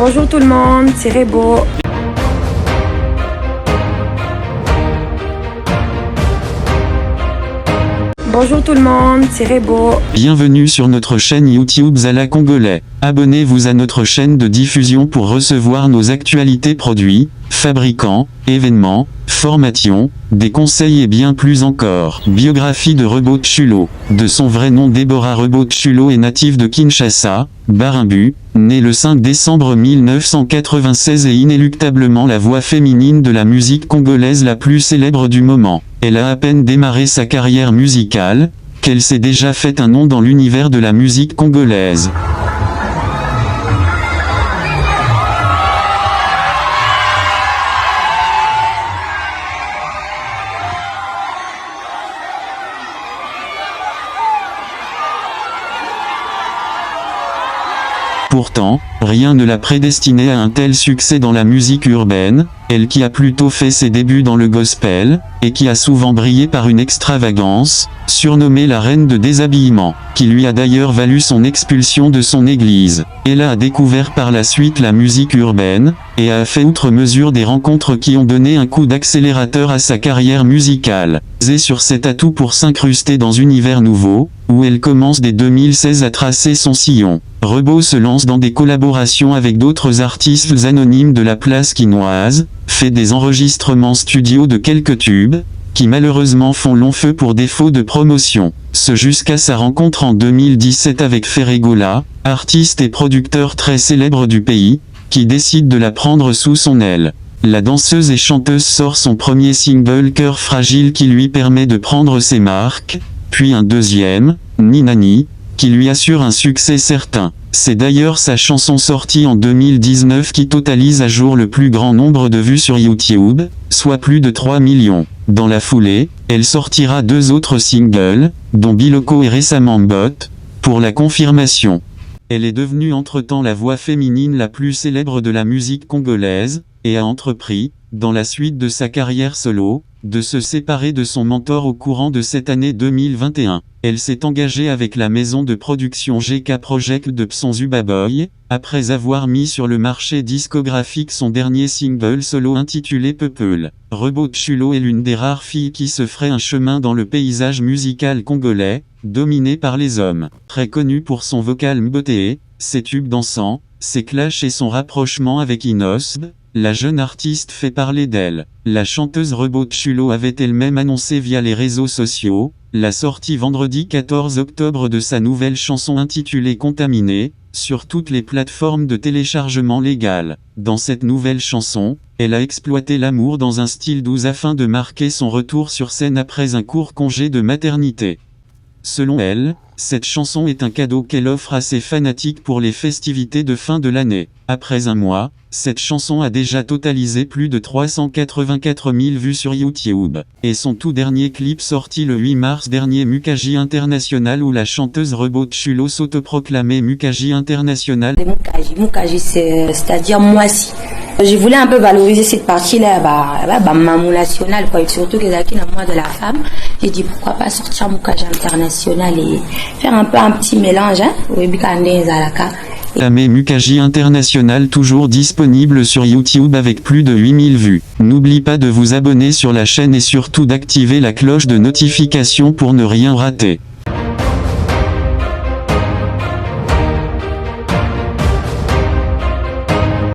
Bonjour tout le monde, c'est Rebo. Bonjour tout le monde, c'est Rebo. Bienvenue sur notre chaîne YouTube Zala Congolais. Abonnez-vous à notre chaîne de diffusion pour recevoir nos actualités produits, fabricants, événements, formations, des conseils et bien plus encore. Biographie de Rebo Tchulo. De son vrai nom Deborah Rebo Tchulo est native de Kinshasa, Barimbu, née le 5 décembre 1996 et inéluctablement la voix féminine de la musique congolaise la plus célèbre du moment. Elle a à peine démarré sa carrière musicale, qu'elle s'est déjà fait un nom dans l'univers de la musique congolaise. Pourtant, rien ne l'a prédestinée à un tel succès dans la musique urbaine, elle qui a plutôt fait ses débuts dans le gospel, et qui a souvent brillé par une extravagance, surnommée la reine de déshabillement, qui lui a d'ailleurs valu son expulsion de son église. Elle a découvert par la suite la musique urbaine, et a fait outre mesure des rencontres qui ont donné un coup d'accélérateur à sa carrière musicale. Et sur cet atout pour s'incruster dans un univers nouveau, où elle commence dès 2016 à tracer son sillon. Rebo se lance dans des collaborations avec d'autres artistes anonymes de la place quinoise, fait des enregistrements studio de quelques tubes, qui malheureusement font long feu pour défaut de promotion. Ce jusqu'à sa rencontre en 2017 avec Ferregola, artiste et producteur très célèbre du pays, qui décide de la prendre sous son aile. La danseuse et chanteuse sort son premier single Cœur fragile qui lui permet de prendre ses marques, puis un deuxième, Ni Nani, qui lui assure un succès certain. C'est d'ailleurs sa chanson sortie en 2019 qui totalise à jour le plus grand nombre de vues sur YouTube, soit plus de 3 millions. Dans la foulée, elle sortira 2 autres singles, dont Biloko et récemment Bot, pour la confirmation. Elle est devenue entre-temps la voix féminine la plus célèbre de la musique congolaise, et a entrepris, dans la suite de sa carrière solo, de se séparer de son mentor au courant de cette année 2021. Elle s'est engagée avec la maison de production GK Project de Psonzuba Boy, après avoir mis sur le marché discographique son dernier single solo intitulé Peuple. Rebo Tchulo est l'une des rares filles qui se ferait un chemin dans le paysage musical congolais, dominé par les hommes. Très connue pour son vocal mbotée, ses tubes dansants, ses clashs et son rapprochement avec Inosb, la jeune artiste fait parler d'elle. La chanteuse Rebo Tchulo avait elle-même annoncé via les réseaux sociaux, la sortie vendredi 14 octobre de sa nouvelle chanson intitulée Contaminé, sur toutes les plateformes de téléchargement légal. Dans cette nouvelle chanson, elle a exploité l'amour dans un style doux afin de marquer son retour sur scène après un court congé de maternité. Selon elle, cette chanson est un cadeau qu'elle offre à ses fanatiques pour les festivités de fin de l'année. Après un mois, cette chanson a déjà totalisé plus de 384 000 vues sur YouTube. Et son tout dernier clip sorti le 8 mars dernier Mukaji International où la chanteuse Rebo Tchulo s'autoproclamait Mukaji International. Mukaji c'est-à-dire moisi. Je voulais un peu valoriser cette partie-là, mamou national, quoi, et surtout que la moi de la femme. J'ai dit pourquoi pas sortir Mukaji International et faire un peu un petit mélange, hein, Mukaji International toujours disponible sur YouTube avec plus de 8000 vues. N'oublie pas de vous abonner sur la chaîne et surtout d'activer la cloche de notification pour ne rien rater.